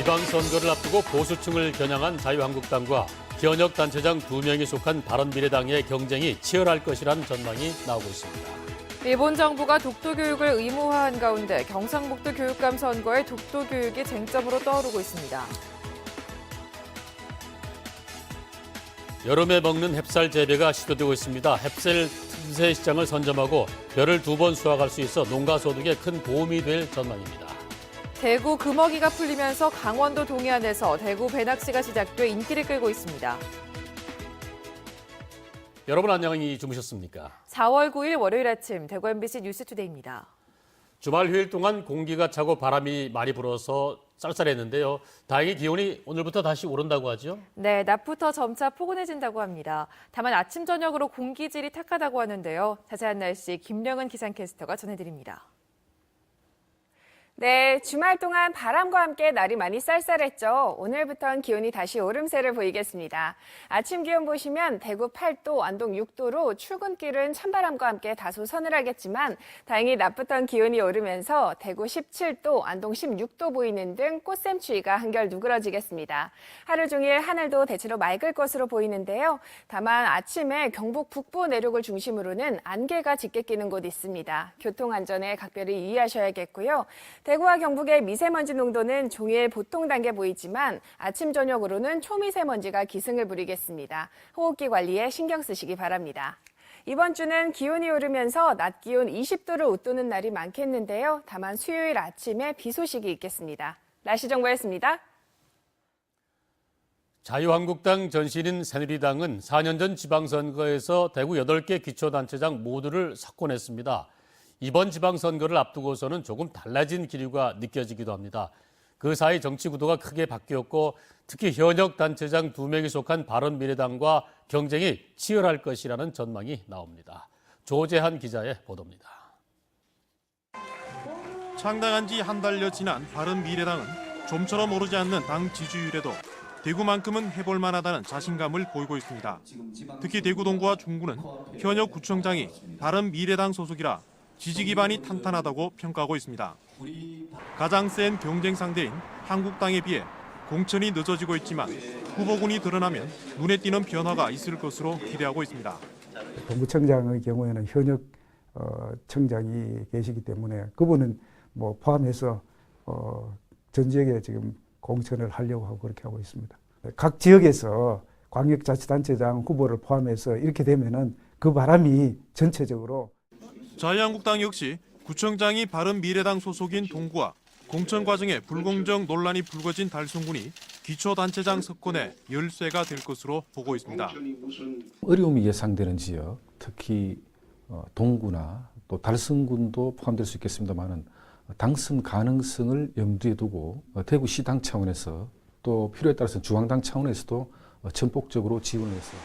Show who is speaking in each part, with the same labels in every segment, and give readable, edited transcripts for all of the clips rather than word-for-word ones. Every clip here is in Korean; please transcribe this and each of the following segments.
Speaker 1: 지방선거를 앞두고 보수층을 겨냥한 자유한국당과 현역 단체장 2명이 속한 바른미래당의 경쟁이 치열할 것이라는 전망이 나오고 있습니다.
Speaker 2: 일본 정부가 독도교육을 의무화한 가운데 경상북도 교육감 선거에 독도교육이 쟁점으로 떠오르고 있습니다.
Speaker 1: 여름에 먹는 햅쌀 재배가 시도되고 있습니다. 햅쌀 틈새 시장을 선점하고 벼를 2번 수확할 수 있어 농가 소득에 큰 도움이 될 전망입니다.
Speaker 2: 대구 금어기가 풀리면서 강원도 동해안에서 대구 배낚시가 시작돼 인기를 끌고 있습니다.
Speaker 1: 여러분 안녕히 주무셨습니까?
Speaker 2: 4월 9일 월요일 아침 대구 MBC 뉴스투데이입니다.
Speaker 1: 주말 휴일 동안 공기가 차고 바람이 많이 불어서 쌀쌀했는데요. 다행히 기온이 오늘부터 다시 오른다고 하죠?
Speaker 2: 네, 낮부터 점차 포근해진다고 합니다. 다만 아침 저녁으로 공기질이 탁하다고 하는데요. 자세한 날씨 김령은 기상캐스터가 전해드립니다.
Speaker 3: 네, 주말 동안 바람과 함께 날이 많이 쌀쌀했죠. 오늘부터는 기온이 다시 오름세를 보이겠습니다. 아침 기온 보시면 대구 8도, 안동 6도로 출근길은 찬바람과 함께 다소 서늘하겠지만 다행히 낮부터는 기온이 오르면서 대구 17도, 안동 16도 보이는 등 꽃샘추위가 한결 누그러지겠습니다. 하루 종일 하늘도 대체로 맑을 것으로 보이는데요. 다만 아침에 경북 북부 내륙을 중심으로는 안개가 짙게 끼는 곳 있습니다. 교통안전에 각별히 유의하셔야겠고요. 대구와 경북의 미세먼지 농도는 종일 보통 단계 보이지만 아침 저녁으로는 초미세먼지가 기승을 부리겠습니다. 호흡기 관리에 신경 쓰시기 바랍니다. 이번 주는 기온이 오르면서 낮 기온 20도를 웃도는 날이 많겠는데요. 다만 수요일 아침에 비 소식이 있겠습니다. 날씨 정보였습니다.
Speaker 1: 자유한국당 전신인 새누리당은 4년 전 지방선거에서 대구 8개 기초단체장 모두를 석권했습니다. 이번 지방선거를 앞두고서는 조금 달라진 기류가 느껴지기도 합니다. 그 사이 정치 구도가 크게 바뀌었고 특히 현역 단체장 2명이 속한 바른미래당과 경쟁이 치열할 것이라는 전망이 나옵니다. 조재한 기자의 보도입니다.
Speaker 4: 창당한 지 한 달여 지난 바른미래당은 좀처럼 오르지 않는 당 지지율에도 대구만큼은 해볼 만하다는 자신감을 보이고 있습니다. 특히 대구 동구와 중구는 현역 구청장이 바른미래당 소속이라 지지 기반이 탄탄하다고 평가하고 있습니다. 가장 센 경쟁 상대인 한국당에 비해 공천이 늦어지고 있지만 후보군이 드러나면 눈에 띄는 변화가 있을 것으로 기대하고 있습니다.
Speaker 5: 동구청장의 경우에는 현역 청장이 계시기 때문에 그분은 포함해서 전 지역에 지금 공천을 하려고 하고 그렇게 하고 있습니다. 각 지역에서 광역자치단체장 후보를 포함해서 이렇게 되면은 그 바람이 전체적으로
Speaker 4: 자유한국당 역시 구청장이 바른미래당 소속인 동구와 공천 과정에 불공정 논란이 불거진 달성군이 기초단체장 석권의 열쇠가 될 것으로 보고 있습니다.
Speaker 6: 어려움이 예상되는 지역, 특히 동구나 또 달성군도 포함될 수 있겠습니다만은 당선 가능성을 염두에 두고 대구시당 차원에서 또 필요에 따라서 중앙당 차원에서도 전폭적으로 지원을 했어요.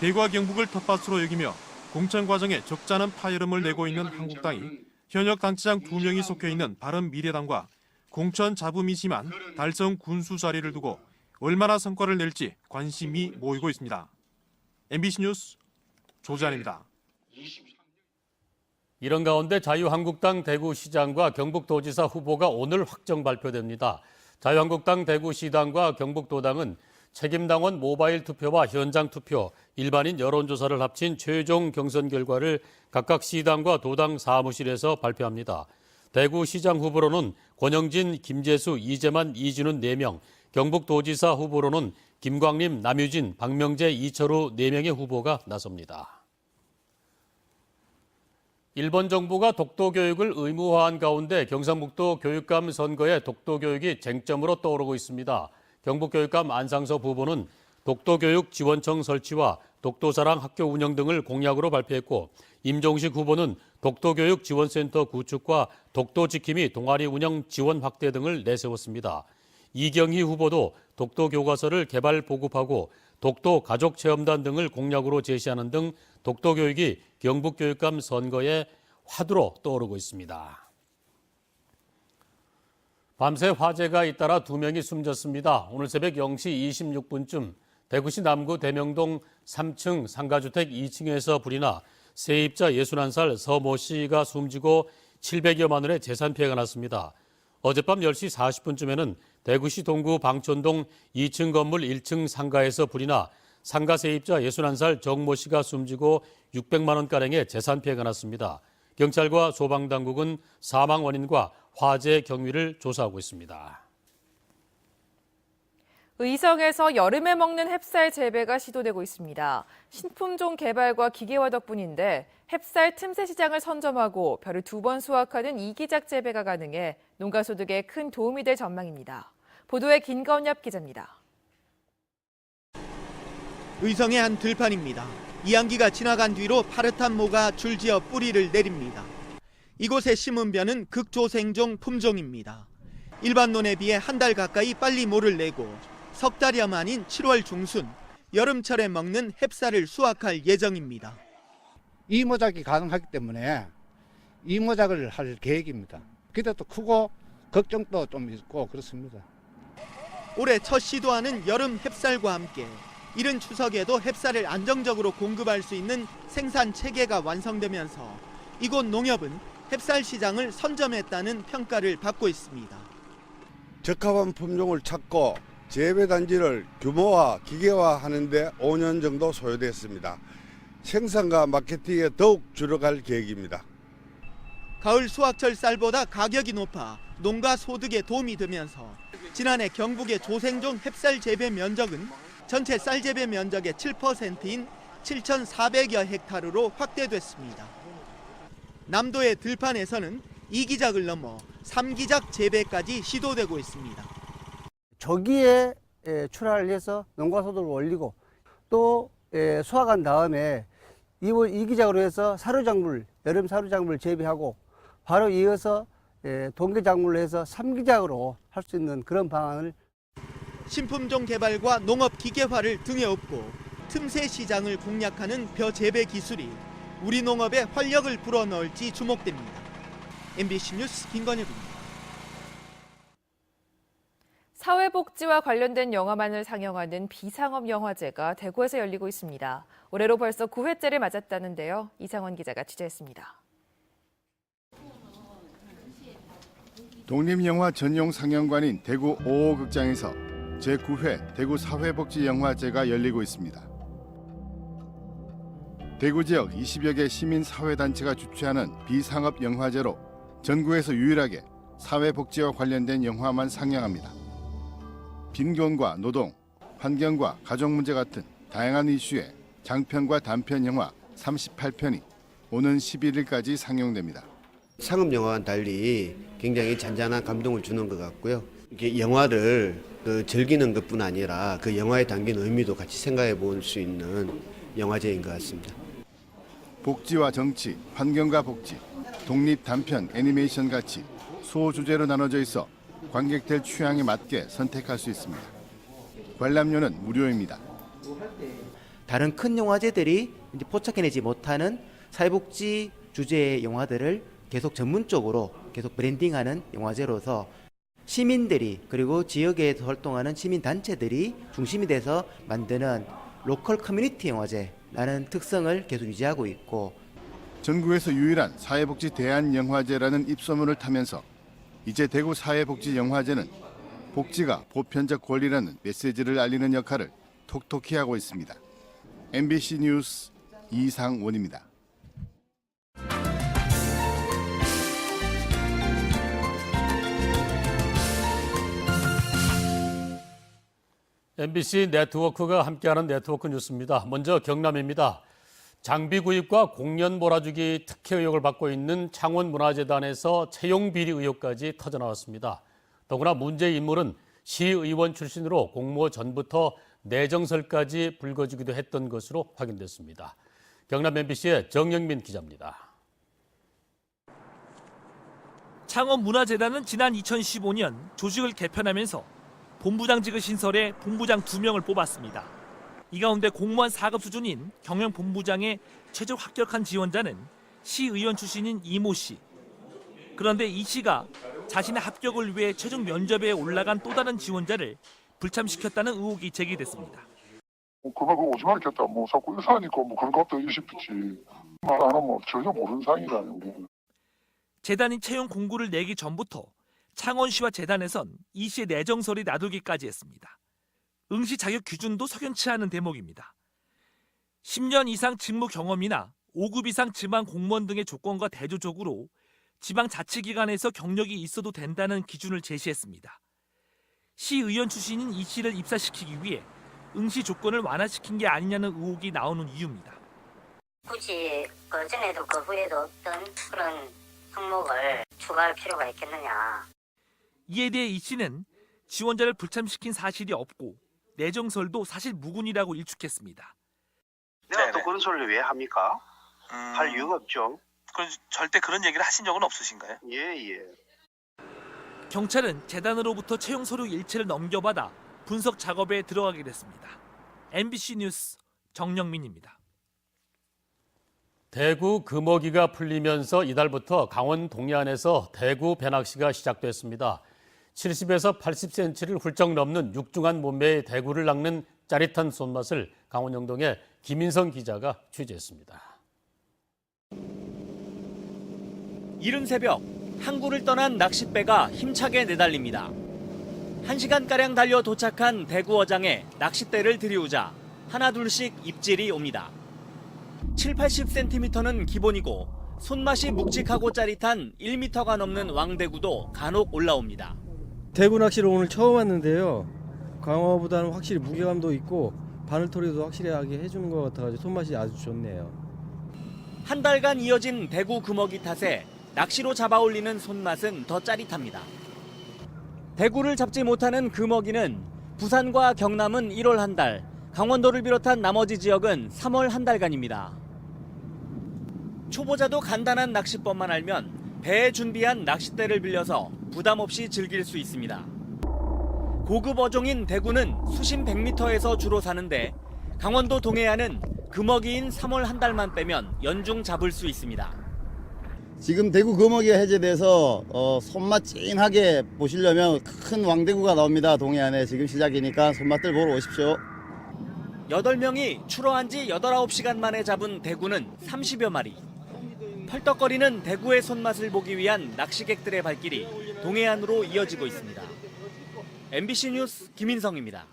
Speaker 4: 대구와 경북을 텃밭으로 여기며 공천 과정에 적잖은 파열음을 내고 있는 한국당이 현역 단체장 2명이 속해 있는 바른미래당과 공천 잡음이 심한 달성 군수 자리를 두고 얼마나 성과를 낼지 관심이 모이고 있습니다. MBC 뉴스 조재한입니다.
Speaker 1: 이런 가운데 자유한국당 대구시장과 경북도지사 후보가 오늘 확정 발표됩니다. 자유한국당 대구시당과 경북도당은 책임당원 모바일 투표와 현장 투표, 일반인 여론조사를 합친 최종 경선 결과를 각각 시당과 도당 사무실에서 발표합니다. 대구시장 후보로는 권영진, 김재수, 이재만, 이진훈 4명, 경북도지사 후보로는 김광림, 남유진, 박명재, 이철우 4명의 후보가 나섭니다. 일본 정부가 독도교육을 의무화한 가운데 경상북도 교육감 선거에 독도교육이 쟁점으로 떠오르고 있습니다. 경북교육감 안상섭 후보는 독도교육 지원청 설치와 독도사랑 학교 운영 등을 공약으로 발표했고 임종식 후보는 독도교육 지원센터 구축과 독도지킴이 동아리 운영 지원 확대 등을 내세웠습니다. 이경희 후보도 독도교과서를 개발 보급하고 독도 가족체험단 등을 공약으로 제시하는 등 독도교육이 경북교육감 선거에 화두로 떠오르고 있습니다. 밤새 화재가 잇따라 2명이 숨졌습니다. 오늘 새벽 0시 26분쯤 대구시 남구 대명동 3층 상가주택 2층에서 불이 나 세입자 61살 서 모 씨가 숨지고 700여만 원의 재산 피해가 났습니다. 어젯밤 10시 40분쯤에는 대구시 동구 방촌동 2층 건물 1층 상가에서 불이 나 상가 세입자 61살 정모 씨가 숨지고 600만 원가량의 재산 피해가 났습니다. 경찰과 소방당국은 사망 원인과 화재 경위를 조사하고 있습니다.
Speaker 2: 의성에서 여름에 먹는 햅쌀 재배가 시도되고 있습니다. 신품종 개발과 기계화 덕분인데 햅쌀 틈새 시장을 선점하고 벼를 2번 수확하는 이기작 재배가 가능해 농가 소득에 큰 도움이 될 전망입니다. 보도에 김건엽 기자입니다.
Speaker 7: 의성의 한 들판입니다. 이항기가 지나간 뒤로 파릇한 모가 줄지어 뿌리를 내립니다. 이곳에 심은 벼는 극조생종 품종입니다. 일반 논에 비해 한 달 가까이 빨리 모를 내고 석 달여 만인 7월 중순 여름철에 먹는 햅쌀을 수확할 예정입니다.
Speaker 8: 이모작이 가능하기 때문에 이모작을 할 계획입니다. 기대도 크고 걱정도 좀 있고 그렇습니다.
Speaker 7: 올해 첫 시도하는 여름 햅쌀과 함께 이른 추석에도 햅쌀을 안정적으로 공급할 수 있는 생산 체계가 완성되면서 이곳 농협은 햅쌀 시장을 선점했다는 평가를 받고 있습니다.
Speaker 9: 적합한 품종을 찾고 재배 단지를 규모화, 기계화하는 데 5년 정도 소요됐습니다. 생산과 마케팅에 더욱 줄여갈 계획입니다.
Speaker 7: 가을 수확철 쌀보다 가격이 높아 농가 소득에 도움이 되면서 지난해 경북의 조생종 햅쌀 재배 면적은 전체 쌀 재배 면적의 7%인 7,400여 헥타르로 확대됐습니다. 남도의 들판에서는 2기작을 넘어 3기작 재배까지 시도되고 있습니다.
Speaker 10: 저기에 출하를 해서 농가 소득을 올리고 또 수확한 다음에 이기작으로 해서 사료작물, 여름 사료작물을 재배하고 바로 이어서 동계작물로 해서 3기작으로 할 수 있는 그런 방안을
Speaker 7: 신품종 개발과 농업 기계화를 등에 업고 틈새 시장을 공략하는 벼 재배 기술이 우리 농업에 활력을 불어넣을지 주목됩니다. MBC 뉴스 김건혁입니다.
Speaker 2: 사회복지와 관련된 영화만을 상영하는 비상업 영화제가 대구에서 열리고 있습니다. 올해로 벌써 9회째를 맞았다는데요. 이상원 기자가 취재했습니다.
Speaker 11: 독립영화 전용 상영관인 대구 5호 극장에서 제9회 대구 사회복지영화제가 열리고 있습니다. 대구 지역 20여 개 시민사회단체가 주최하는 비상업 영화제로 전국에서 유일하게 사회복지와 관련된 영화만 상영합니다. 빈곤과 노동, 환경과 가족 문제 같은 다양한 이슈의 장편과 단편 영화 38편이 오는 11일까지 상영됩니다.
Speaker 12: 상업영화와는 달리 굉장히 잔잔한 감동을 주는 것 같고요. 이렇게 영화를 즐기는 것뿐 아니라 그 영화에 담긴 의미도 같이 생각해 볼 수 있는 영화제인 것 같습니다.
Speaker 11: 복지와 정치, 환경과 복지, 독립 단편, 애니메이션 같이 소주제로 나눠져 있어 관객들 취향에 맞게 선택할 수 있습니다. 관람료는 무료입니다.
Speaker 13: 다른 큰 영화제들이 이제 포착해내지 못하는 사회복지 주제의 영화들을 계속 전문적으로 계속 브랜딩하는 영화제로서 시민들이 그리고 지역에서 활동하는 시민단체들이 중심이 돼서 만드는 로컬 커뮤니티 영화제라는 특성을 계속 유지하고 있고
Speaker 11: 전국에서 유일한 사회복지 대한영화제라는 입소문을 타면서 이제 대구 사회복지영화제는 복지가 보편적 권리라는 메시지를 알리는 역할을 톡톡히 하고 있습니다. MBC 뉴스 이상원입니다.
Speaker 1: MBC 네트워크가 함께하는 네트워크 뉴스입니다. 먼저 경남입니다. 장비 구입과 공연 몰아주기 특혜 의혹을 받고 있는 창원문화재단에서 채용 비리 의혹까지 터져나왔습니다. 더구나 문제 인물은 시의원 출신으로 공모 전부터 내정설까지 불거지기도 했던 것으로 확인됐습니다. 경남 MBC의 정영민 기자입니다.
Speaker 14: 창원문화재단은 지난 2015년 조직을 개편하면서 본부장직을 신설해 본부장 2명을 뽑았습니다. 이 가운데 공무원 4급 수준인 경영본부장의 최저 합격한 지원자는 시의원 출신인 이모 씨. 그런데 이 씨가 자신의 합격을 위해 최종 면접에 올라간 또 다른 지원자를 불참시켰다는 의혹이 제기됐습니다.
Speaker 15: 그거 오지마 있겠다. 자꾸 의사니까 그런 것도 싶지. 말 안 하면 전혀 모르는 상이라는 게.
Speaker 14: 재단이 채용 공고를 내기 전부터 창원시와 재단에선 이 씨의 내정설이 나돌기까지 했습니다. 응시 자격 기준도 석연치 않은 대목입니다. 10년 이상 직무 경험이나 5급 이상 지방 공무원 등의 조건과 대조적으로 지방자치기관에서 경력이 있어도 된다는 기준을 제시했습니다. 시의원 출신인 이 씨를 입사시키기 위해 응시 조건을 완화시킨 게 아니냐는 의혹이 나오는 이유입니다.
Speaker 16: 굳이 그 전에도 그 후에도 어떤 그런 항목을 추가할 필요가 있겠느냐.
Speaker 14: 이에 대해 이 씨는 지원자를 불참시킨 사실이 없고 내정설도 사실 무근이라고 일축했습니다.
Speaker 17: 내가 또 그런 소리를 왜 합니까? 할 이유가 없죠.
Speaker 14: 절대 그런 얘기를 하신 적은 없으신가요?
Speaker 17: 예.
Speaker 14: 경찰은 재단으로부터 채용 서류 일체를 넘겨받아 분석 작업에 들어가게 됐습니다. MBC 뉴스 정영민입니다.
Speaker 1: 대구 금어기가 풀리면서 이달부터 강원 동해안에서 대구 배낚시가 시작됐습니다. 70에서 80cm를 훌쩍 넘는 육중한 몸매의 대구를 낚는 짜릿한 손맛을 강원 영동의 김인성 기자가 취재했습니다.
Speaker 18: 이른 새벽 항구를 떠난 낚싯배가 힘차게 내달립니다. 1시간가량 달려 도착한 대구 어장에 낚싯대를 들이우자 하나둘씩 입질이 옵니다. 70-80cm는 기본이고 손맛이 묵직하고 짜릿한 1m가 넘는 왕대구도 간혹 올라옵니다.
Speaker 19: 대구 낚시를 오늘 처음 왔는데요. 광어보다는 확실히 무게감도 있고 바늘토리도 확실하게 해주는 것 같아가지고 손맛이 아주 좋네요.
Speaker 18: 한 달간 이어진 대구 금어기 탓에 낚시로 잡아올리는 손맛은 더 짜릿합니다. 대구를 잡지 못하는 금어기는 부산과 경남은 1월 한 달, 강원도를 비롯한 나머지 지역은 3월 한 달간입니다. 초보자도 간단한 낚시법만 알면 배에 준비한 낚싯대를 빌려서 부담 없이 즐길 수 있습니다. 고급 어종인 대구는 수심 100m에서 주로 사는데 강원도 동해안은 금어기인 3월 한 달만 빼면 연중 잡을 수 있습니다.
Speaker 20: 지금 대구 금어기가 해제돼서 손맛 찡하게 보시려면 큰 왕대구가 나옵니다. 동해안에 지금 시작이니까 손맛들 보러 오십시오.
Speaker 18: 8명이 출어한 지 8, 9시간 만에 잡은 대구는 30여 마리. 펄떡거리는 대구의 손맛을 보기 위한 낚시객들의 발길이 동해안으로 이어지고 있습니다. MBC 뉴스 김인성입니다.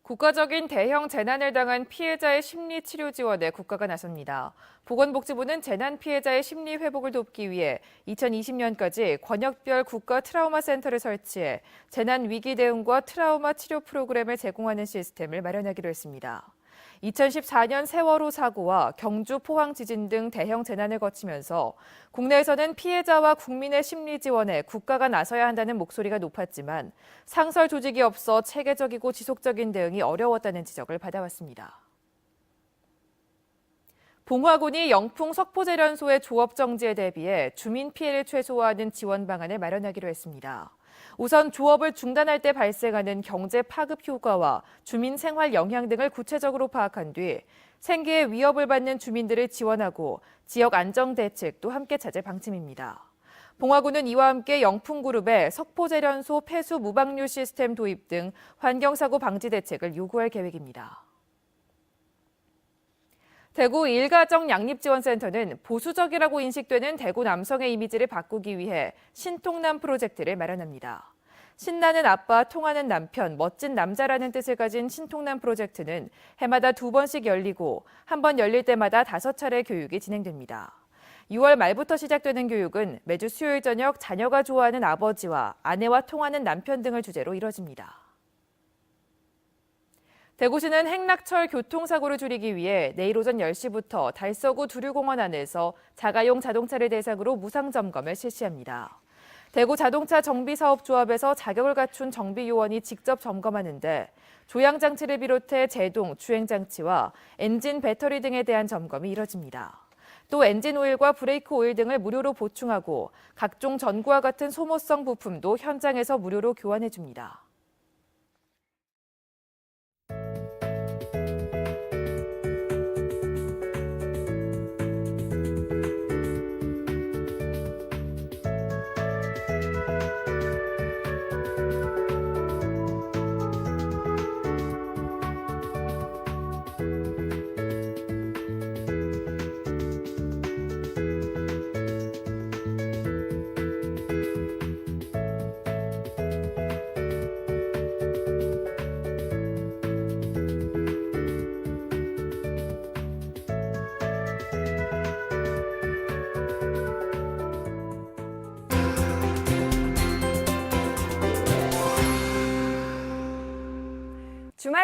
Speaker 2: 국가적인 대형 재난을 당한 피해자의 심리 치료 지원에 국가가 나섭니다. 보건복지부는 재난 피해자의 심리 회복을 돕기 위해 2020년까지 권역별 국가 트라우마 센터를 설치해 재난 위기 대응과 트라우마 치료 프로그램을 제공하는 시스템을 마련하기로 했습니다. 2014년 세월호 사고와 경주 포항 지진 등 대형 재난을 거치면서 국내에서는 피해자와 국민의 심리 지원에 국가가 나서야 한다는 목소리가 높았지만 상설 조직이 없어 체계적이고 지속적인 대응이 어려웠다는 지적을 받아왔습니다. 봉화군이 영풍 석포제련소의 조업 정지에 대비해 주민 피해를 최소화하는 지원 방안을 마련하기로 했습니다. 우선 조업을 중단할 때 발생하는 경제 파급 효과와 주민 생활 영향 등을 구체적으로 파악한 뒤 생계에 위협을 받는 주민들을 지원하고 지역 안정 대책도 함께 찾을 방침입니다. 봉화군은 이와 함께 영풍그룹에 석포제련소 폐수 무방류 시스템 도입 등 환경사고 방지 대책을 요구할 계획입니다. 대구 일가정 양립지원센터는 보수적이라고 인식되는 대구 남성의 이미지를 바꾸기 위해 신통남 프로젝트를 마련합니다. 신나는 아빠, 통하는 남편, 멋진 남자라는 뜻을 가진 신통남 프로젝트는 해마다 2번씩 열리고 한 번 열릴 때마다 5차례 교육이 진행됩니다. 6월 말부터 시작되는 교육은 매주 수요일 저녁 자녀가 좋아하는 아버지와 아내와 통하는 남편 등을 주제로 이뤄집니다. 대구시는 행락철 교통사고를 줄이기 위해 내일 오전 10시부터 달서구 두류공원 안에서 자가용 자동차를 대상으로 무상점검을 실시합니다. 대구 자동차 정비사업조합에서 자격을 갖춘 정비요원이 직접 점검하는데 조향장치를 비롯해 제동, 주행장치와 엔진 배터리 등에 대한 점검이 이뤄집니다. 또 엔진 오일과 브레이크 오일 등을 무료로 보충하고 각종 전구와 같은 소모성 부품도 현장에서 무료로 교환해줍니다.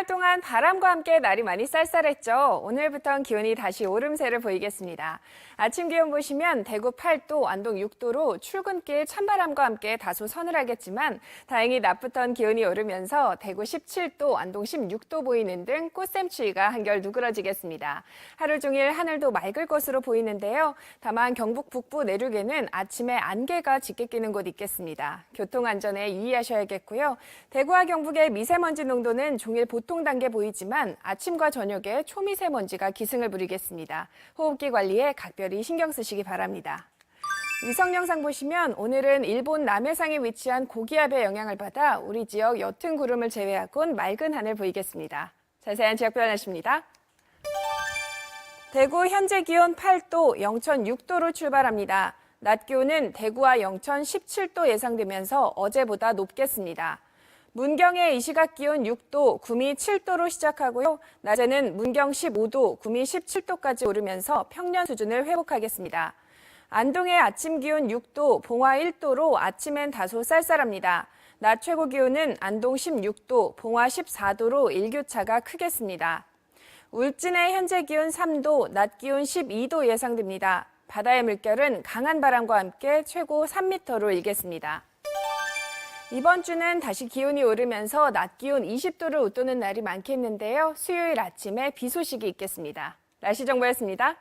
Speaker 3: 주말 동안 바람과 함께 날이 많이 쌀쌀했죠. 오늘부터는 기온이 다시 오름세를 보이겠습니다. 아침 기온 보시면 대구 8도, 안동 6도로 출근길 찬바람과 함께 다소 서늘하겠지만 다행히 낮부터는 기온이 오르면서 대구 17도, 안동 16도 보이는 등 꽃샘추위가 한결 누그러지겠습니다. 하루 종일 하늘도 맑을 것으로 보이는데요. 다만 경북 북부 내륙에는 아침에 안개가 짙게 끼는 곳 있겠습니다. 교통안전에 유의하셔야겠고요. 대구와 경북의 미세먼지 농도는 종일 보통 단계 보이지만 아침과 저녁에 초미세먼지가 기승을 부리겠습니다. 호흡기 관리에 각별히 신경 쓰시기 바랍니다. 위성 영상 보시면 오늘은 일본 남해상에 위치한 고기압의 영향을 받아 우리 지역 옅은 구름을 제외하고는 맑은 하늘 보이겠습니다. 자세한 지역 변화십니다. 대구 현재 기온 8도, 영천 6도로 출발합니다. 낮 기온은 대구와 영천 17도 예상되면서 어제보다 높겠습니다. 문경의 이 시각 기온 6도, 구미 7도로 시작하고요. 낮에는 문경 15도, 구미 17도까지 오르면서 평년 수준을 회복하겠습니다. 안동의 아침 기온 6도, 봉화 1도로 아침엔 다소 쌀쌀합니다. 낮 최고 기온은 안동 16도, 봉화 14도로 일교차가 크겠습니다. 울진의 현재 기온 3도, 낮 기온 12도 예상됩니다. 바다의 물결은 강한 바람과 함께 최고 3m로 일겠습니다. 이번 주는 다시 기온이 오르면서 낮 기온 20도를 웃도는 날이 많겠는데요. 수요일 아침에 비 소식이 있겠습니다. 날씨 정보였습니다.